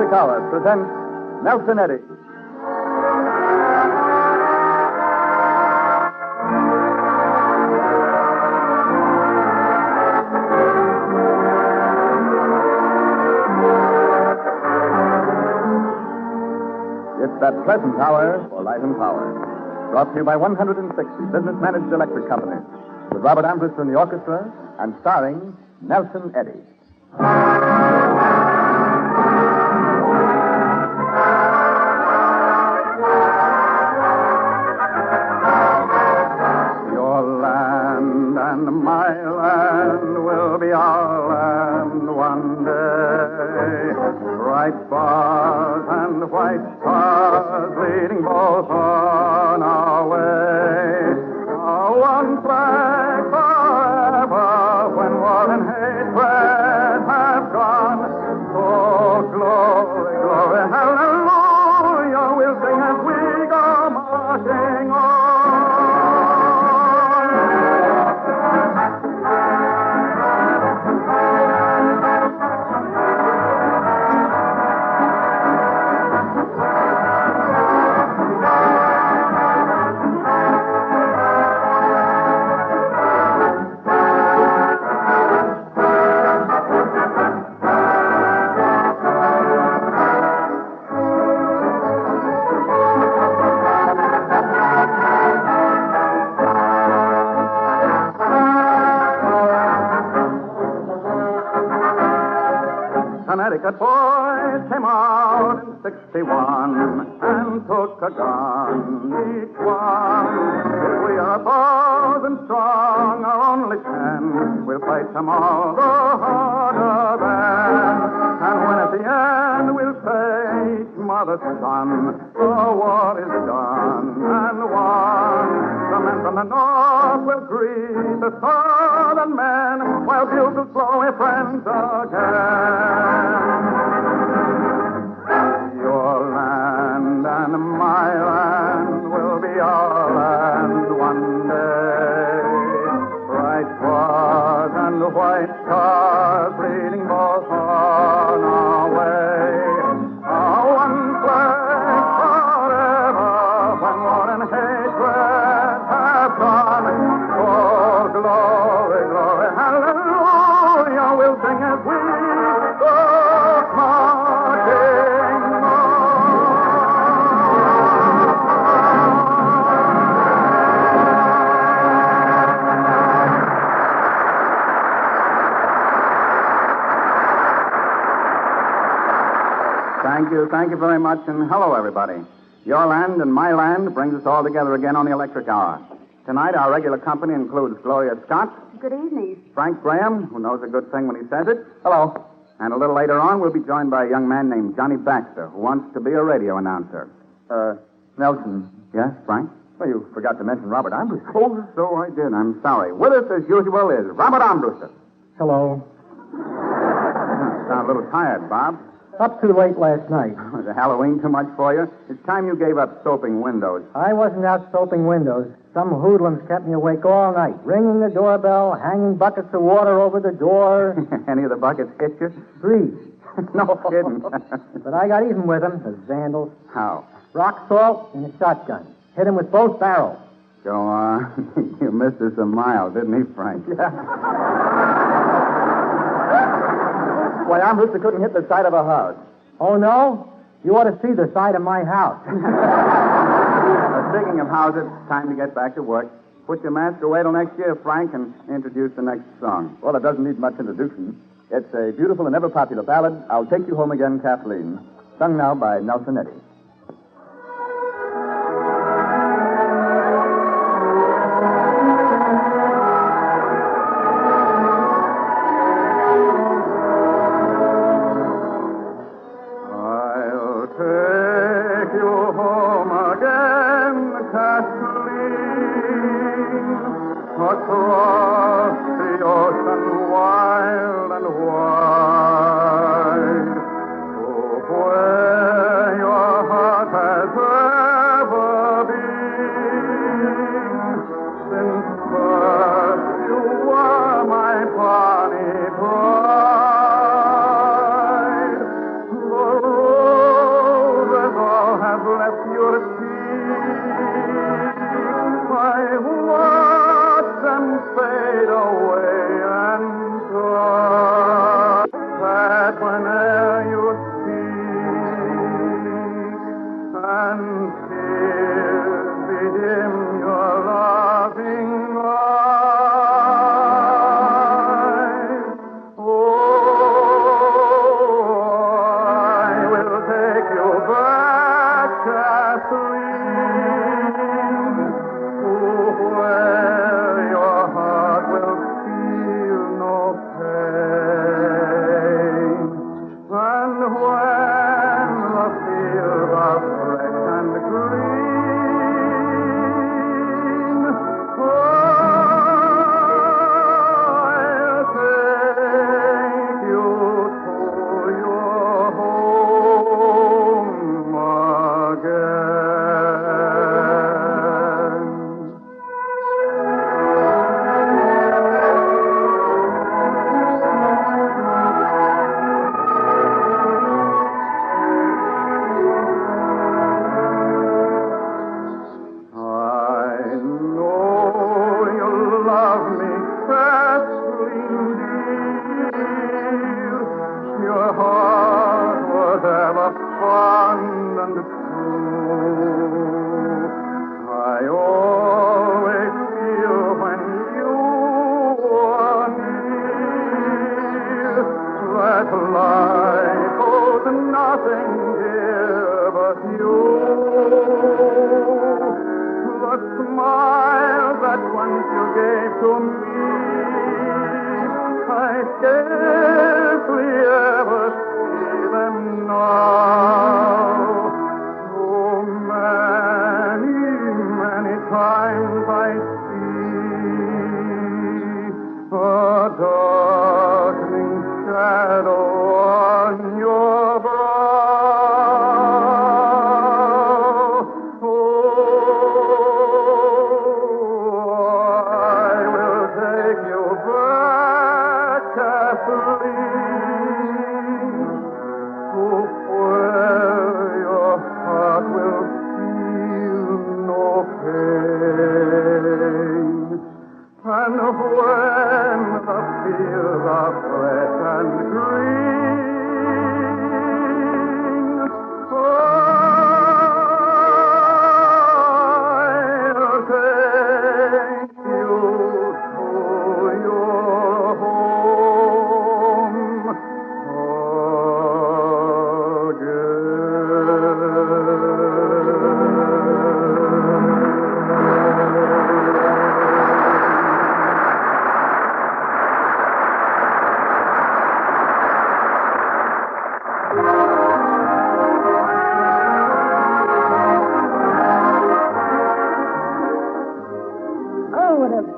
Electric Hour presents Nelson Eddy. It's that pleasant hour for light and power. Brought to you by 160 business-managed electric companies. With Robert Ambrose in the orchestra and starring Nelson Eddy. Your land and my land will be our land one day. Bright stars and white stars leading both on our way. One flag forever when war and hatred have gone. Oh, glory, glory, hallelujah, we'll sing as we go marching on. Connecticut boys came out in 61 and took a gun, each one. If we are 1,000 strong or only 10, we'll fight them all the harder then. And when at the end we'll say, each mother's son, the war is done and won. The men from the north will greet the southern men while bugles blow we're friends again. Your land and my land will be our land one day. Bright stars and white stars leading both on our way. One flag forever when war and hatred have gone. Oh, glory, glory, hallelujah, we'll sing as we go marching on. Thank you very much, and hello, everybody. Your land and my land brings us all together again on the Electric Hour. Tonight, our regular company includes Gloria Scott. Good evening. Frank Graham, who knows a good thing when he says it. Hello. And a little later on, we'll be joined by a young man named Johnny Baxter, who wants to be a radio announcer. Nelson. Yes, Frank? Well, you forgot to mention Robert Ambrose. Oh, so I did. I'm sorry. With us, as usual, is Robert Ambrose. Hello. Sound a little tired, Bob. Up too late last night. Was Halloween too much for you? It's time you gave up soaping windows. I wasn't out soaping windows. Some hoodlums kept me awake all night, ringing the doorbell, hanging buckets of water over the door. Any of the buckets hit you? 3. No kidding. But I got even with them, the vandals. How? Rock salt and a shotgun. Hit him with both barrels. Go on. You missed us a mile, didn't he, Frank? Yeah. Why, Ambrose couldn't hit the side of a house. Oh, no? You ought to see the side of my house. Speaking of houses, time to get back to work. Put your mask away till next year, Frank, and introduce the next song. Well, it doesn't need much introduction. It's a beautiful and ever-popular ballad, I'll Take You Home Again, Kathleen, sung now by Nelson Eddy. Across the ocean wild and wide, to where your heart has ever been. Since birth you were my bonny bride. The where your heart will feel no pain. And when the fields are fresh and green, I'll take you to your home again. I know you love me fastly, dear. Your heart was ever fond and true. I always feel when you are near that life owes nothing, dear, but you. The smile that once you gave to me, I scarcely ever see them now. So many, many times I see a darkening shadow on your brow. And when the fields are fresh and green, I'll take you to your home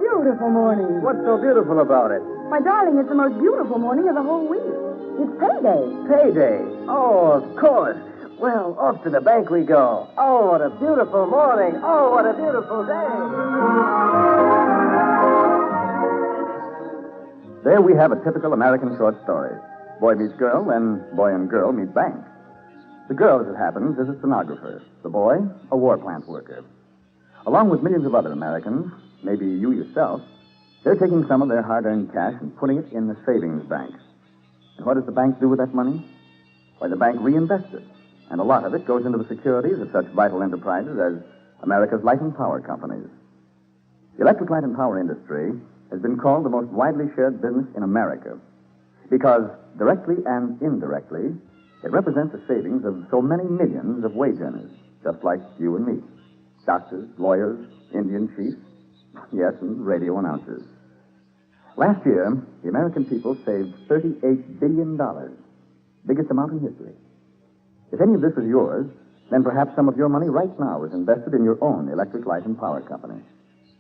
Beautiful morning. What's so beautiful about it? My darling, it's the most beautiful morning of the whole week. It's payday. Payday. Oh, of course. Well, off to the bank we go. Oh, what a beautiful morning. Oh, what a beautiful day. There we have a typical American short story. Boy meets girl, then boy and girl meet bank. The girl, as it happens, is a stenographer. The boy, a war plant worker. Along with millions of other Americans, maybe you yourself, they're taking some of their hard-earned cash and putting it in the savings bank. And what does the bank do with that money? Why, the bank reinvests it. And a lot of it goes into the securities of such vital enterprises as America's light and power companies. The electric light and power industry has been called the most widely shared business in America because, directly and indirectly, it represents the savings of so many millions of wage earners, just like you and me. Doctors, lawyers, Indian chiefs, yes, and radio announcers. Last year, the American people saved $38 billion, biggest amount in history. If any of this is yours, then perhaps some of your money right now is invested in your own electric light and power company.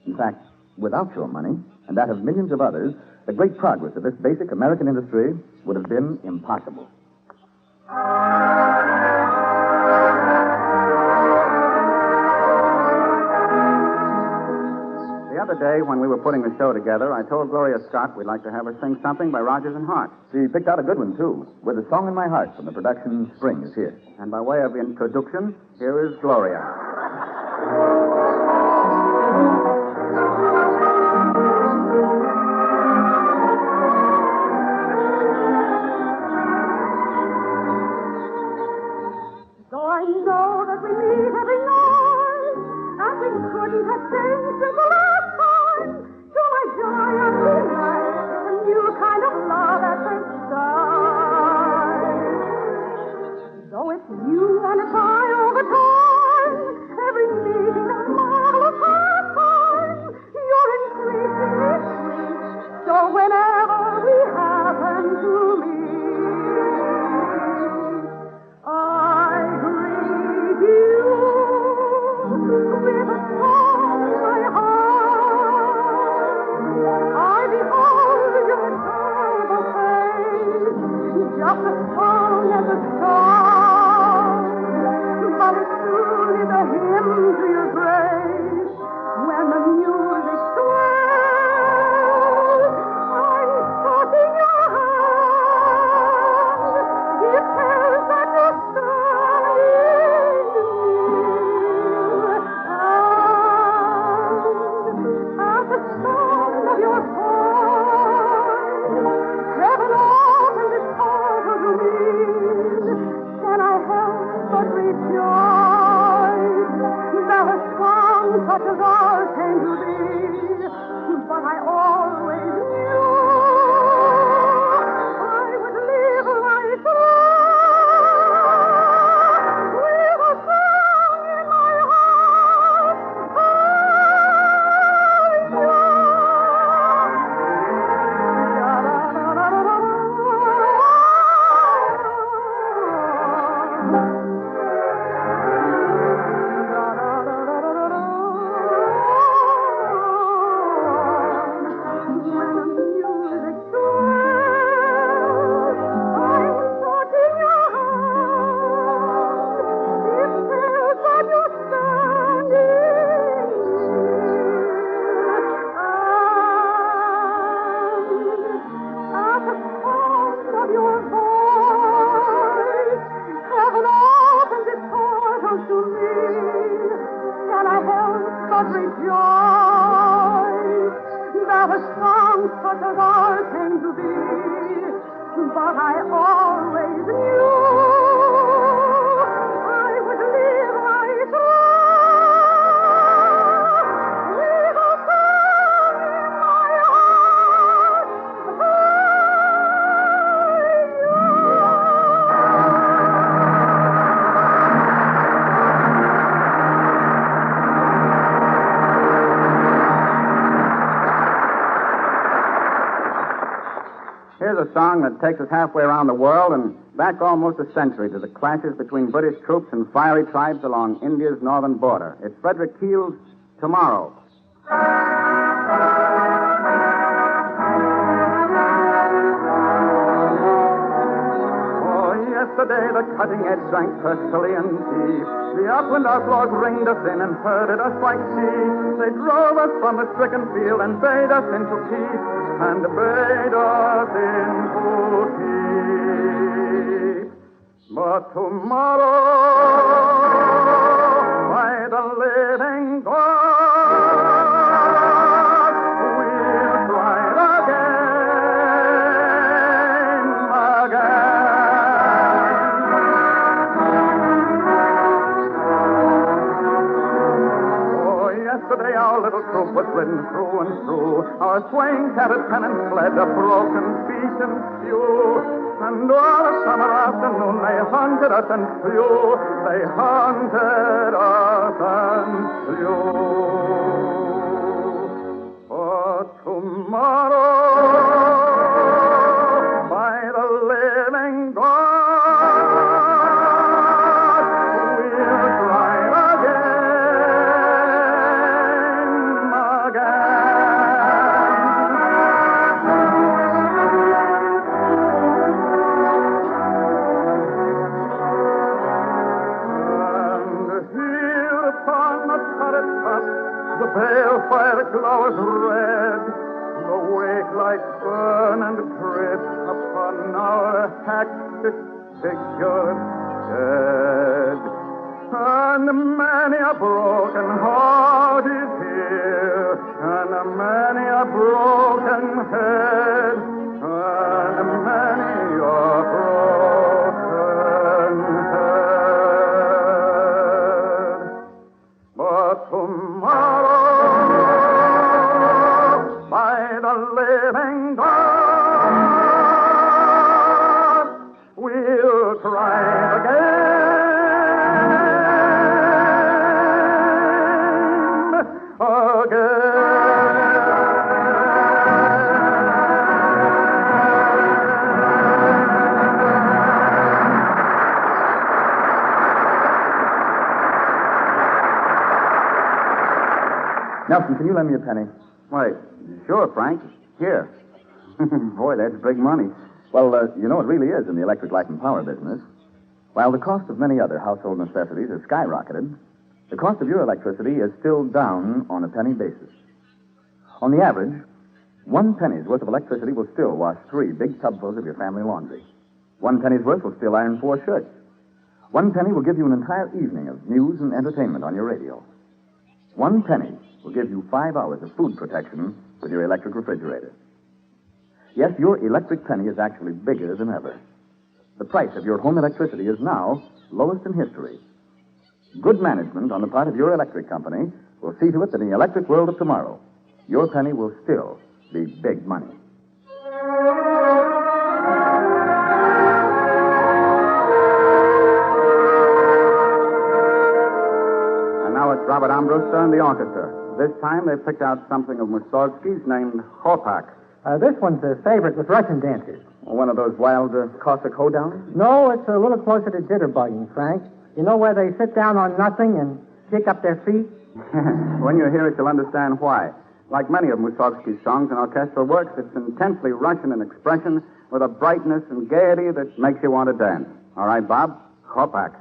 In fact, without your money, and that of millions of others, the great progress of this basic American industry would have been impossible. The other day, when we were putting the show together, I told Gloria Scott we'd like to have her sing something by Rodgers and Hart. She picked out a good one, too, with A Song in My Heart from the production Spring is Here. And by way of introduction, here is Gloria. So I know that we meet every night, and we couldn't have changed since the last time. So I joy of tonight, a new kind of love at first sight. Though it's you and it's I all the time, every meeting of mine. such as ours came to be. But I always knew I would live right through with a song in my heart for you. Here's a song that takes us halfway around the world and back almost a century to the clashes between British troops and fiery tribes along India's northern border. It's Frederick Keel's Tomorrow. Yesterday the cutting edge drank thirstily and deep. The upland outlaws ringed us in and herded us like sheep. They drove us from the stricken field and bade us into peace. And bade us into peace. But tomorrow, by the living God, we'll try it again. Yesterday our little troop was ridden through and through. Our swaying cattle pennants fled a broken beaten few. And all a summer afternoon they hunted us and flew. They hunted us and flew. But tomorrow, by the living God, we'll try it again. The balefire glows red, the wake lights burn and drip upon our hacked figures dead. And many a broken heart is here, and many a broken head, and many a broken head. But tomorrow, living God, we'll try again. Nelson, can you lend me a penny? Wait, sure, Frank. Here. Boy, that's big money. Well, you know, it really is in the electric light and power business. While the cost of many other household necessities has skyrocketed, the cost of your electricity is still down on a penny basis. On the average, 1 penny's worth of electricity will still wash 3 big tubfuls of your family laundry. 1 penny's worth will still iron 4 shirts. 1 penny will give you an entire evening of news and entertainment on your radio. 1 penny will give you 5 hours of food protection with your electric refrigerator. Yes, your electric penny is actually bigger than ever. The price of your home electricity is now lowest in history. Good management on the part of your electric company will see to it that in the electric world of tomorrow, your penny will still be big money. And now it's Robert Armbruster and the orchestra. This time they've picked out something of Mussorgsky's named Hopak. This one's a favorite with Russian dancers. One of those wild Cossack hoedowns? No, it's a little closer to jitterbugging, Frank. You know where they sit down on nothing and kick up their feet? When you hear it, you'll understand why. Like many of Mussorgsky's songs and orchestral works, it's intensely Russian in expression with a brightness and gaiety that makes you want to dance. All right, Bob? Hopak.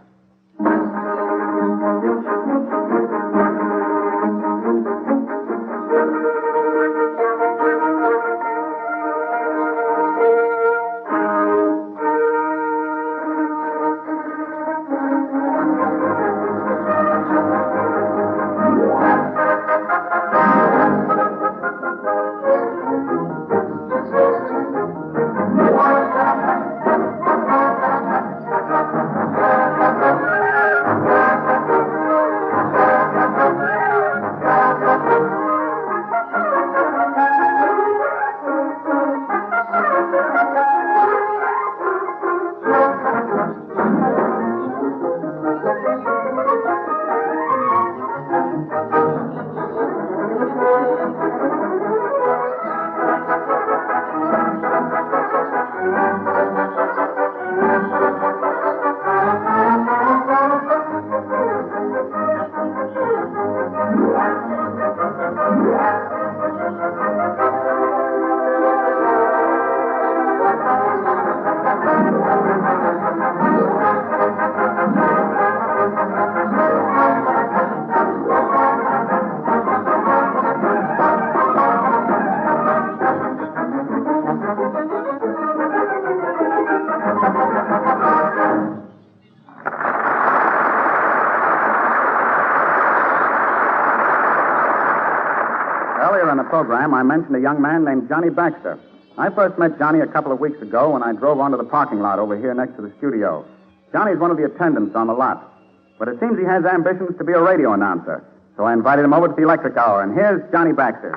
earlier in the program, I mentioned a young man named Johnny Baxter. I first met Johnny a couple of weeks ago when I drove onto the parking lot over here next to the studio. Johnny's one of the attendants on the lot. But it seems he has ambitions to be a radio announcer. So I invited him over to the Electric Hour, and here's Johnny Baxter.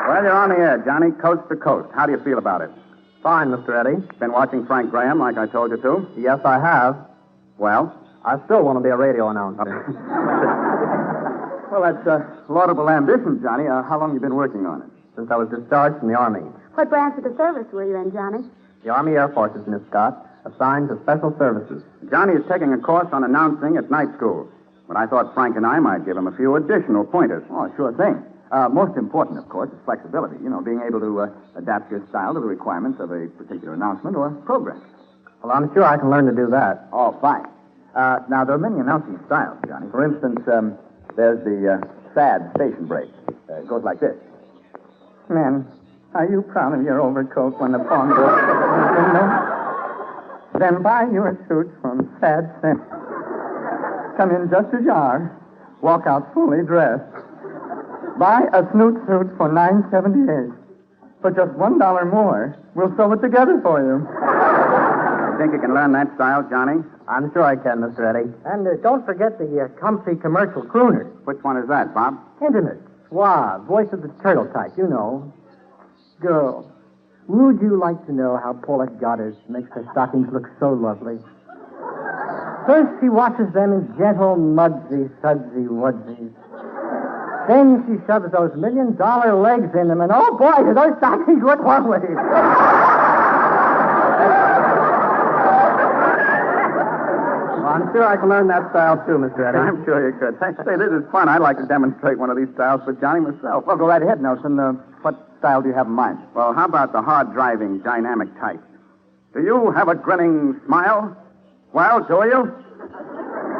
Well, you're on the air, Johnny, coast to coast. How do you feel about it? Fine, Mr. Eddy. Been watching Frank Graham like I told you to? Yes, I have. Well? I still want to be a radio announcer. Well, that's laudable ambition, Johnny. How long have you been working on it? Since I was discharged from the Army. What branch of the service were you in, Johnny? The Army Air Forces, Miss Scott, assigned to special services. Johnny is taking a course on announcing at night school. But I thought Frank and I might give him a few additional pointers. Oh, sure thing. Most important, of course, is flexibility. You know, being able to adapt your style to the requirements of a particular announcement or program. Well, I'm sure I can learn to do that. Oh, fine. Now, there are many announcing styles, Johnny. For instance, there's the sad station break. It goes like this. Men, are you proud of your overcoat when the pawn goes to the window? Then buy your suit from Sad Sense. Come in just as you are. Walk out fully dressed. Buy a snoot suit for $9.78. For just $1 more, we'll sew it together for you. You think you can learn that style, Johnny? I'm sure I can, Mr. Eddy. And don't forget the comfy commercial crooners. Which one is that, Bob? Intimate, suave, voice of the turtle type, you know. Girl, would you like to know how Paulette Goddard makes her stockings look so lovely? First, she washes them in gentle, mudsy, sudsy wudsies. Then she shoves those $1 million legs in them, and oh boy, do those stockings look lovely. Well, I'm sure I can learn that style too, Mr. Eddy. I'm sure you could. Say, this is fun. I'd like to demonstrate one of these styles for Johnny myself. Well, go right ahead, Nelson. What style do you have in mind? Well, how about the hard-driving, dynamic type? Do you have a grinning smile? Well, do you?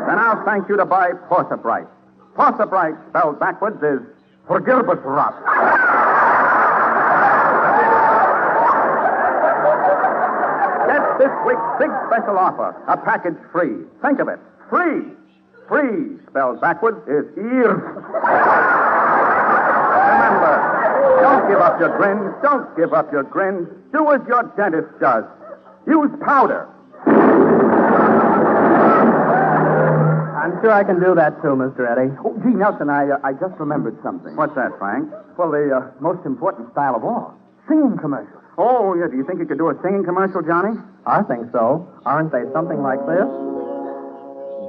Then I'll thank you to buy Porsabright. Porsabright, spelled backwards, is Forgilbusrot. Get this week's big special offer, a package free. Think of it, free. Free, spelled backwards, is ears. Remember, don't give up your grins. Don't give up your grins. Do as your dentist does. Use powder. I'm sure I can do that too, Mr. Eddy. Oh, gee, Nelson, I just remembered something. What's that, Frank? Well, the most important style of all, singing commercials. Oh, yeah. Do you think you could do a singing commercial, Johnny? I think so. Aren't they something like this?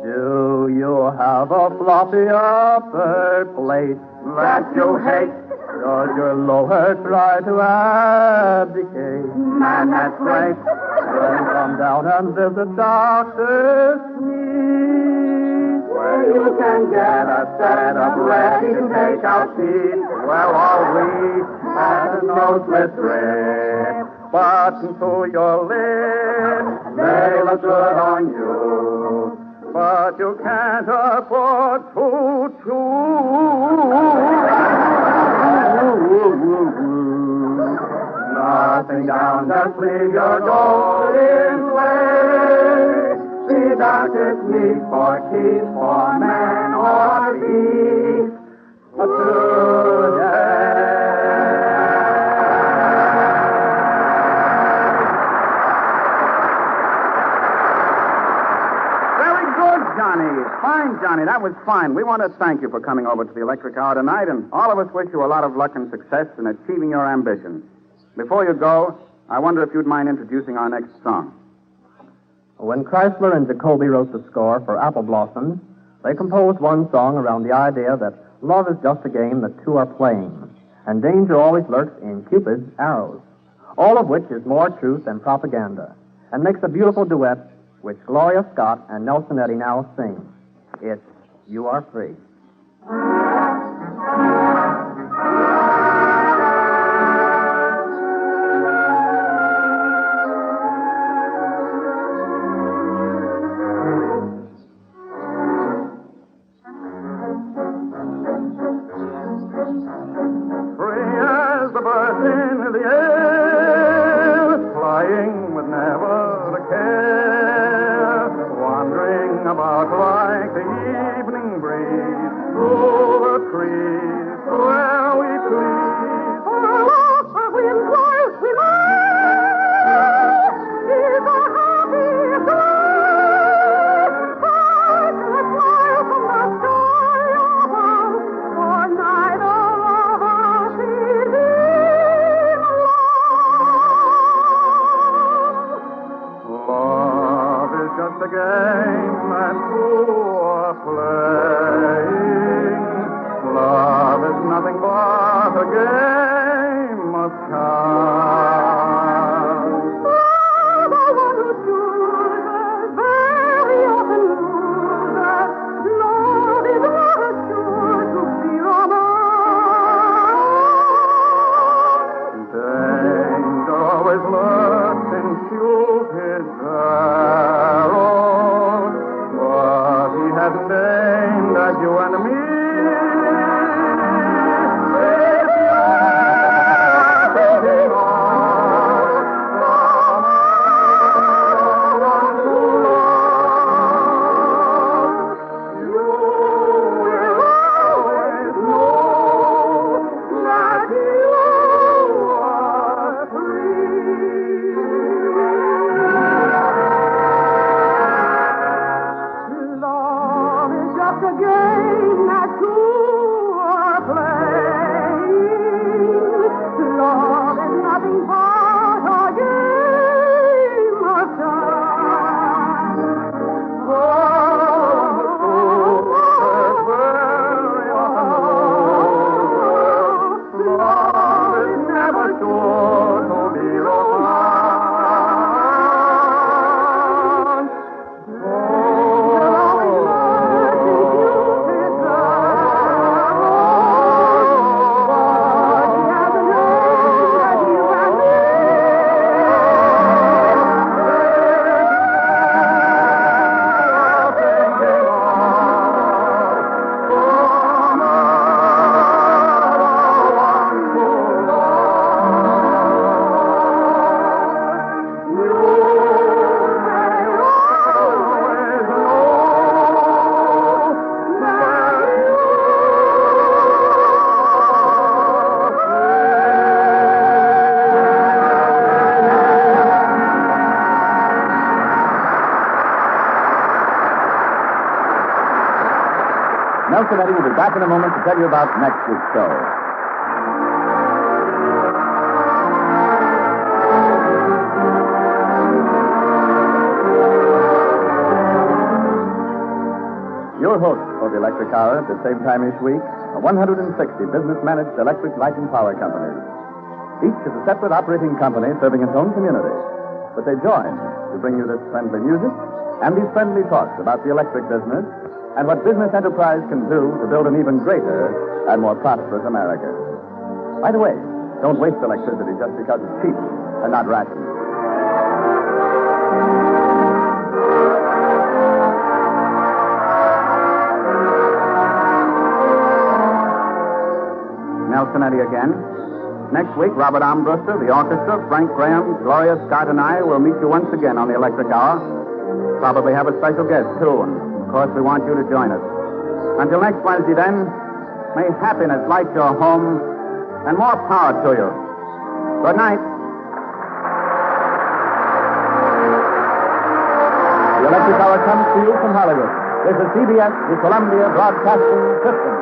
Do you have a floppy upper plate That you hate. Does your lower try to abdicate? Man, that's great. Then come down and visit Dr. Sneeze, Where you can get a set of ready to take out teeth. Well, all we have no slit thread. Button to your lips. They look good on you. But you can't afford to Nothing down, just leave your golden way. See Dr. Sneak for teeth, for man or beast. Very good, Johnny. Fine, Johnny. That was fine. We want to thank you for coming over to the Electric Hour tonight, and all of us wish you a lot of luck and success in achieving your ambitions. Before you go, I wonder if you'd mind introducing our next song. When Chrysler and Jacoby wrote the score for Apple Blossoms, they composed one song around the idea that love is just a game that two are playing, and danger always lurks in Cupid's arrows, all of which is more truth than propaganda, and makes a beautiful duet which Gloria Scott and Nelson Eddy now sing. It's You Are Free. About like the evening breeze, increase where we please. For we employ, we love, is our happiest life. But the smile from the sky above, for neither of us is in love. Love is just a game that two are playing. Love is nothing but a game of cards. The one who chooses very often loses. Love is never sure to be romance. Danger always lurks in Cupid's arrow, but he hasn't aimed at you and me. If you're thinking of someone to love, you will always know that you are free. Love is just a game that two are playing. Love is nothing but a game of time. Love is never sure to be romance. Nelson Eddy will be back in a moment to tell you about next week's show. Your host for the Electric Hour at the same time each week are 160 business-managed electric light and power companies. Each is a separate operating company serving its own community. But they join to bring you this friendly music and these friendly talks about the electric business and what business enterprise can do to build an even greater and more prosperous America. By the way, don't waste electricity just because it's cheap and not rationed. Nelson Eddy again. Next week, Robert Armbruster, the orchestra, Frank Graham, Gloria Scott, and I will meet you once again on the Electric Hour. Probably have a special guest, too, and of course we want you to join us. Until next Wednesday, then, may happiness light your home and more power to you. Good night. The Electric Hour comes to you from Hollywood. This is CBS, the Columbia Broadcasting System.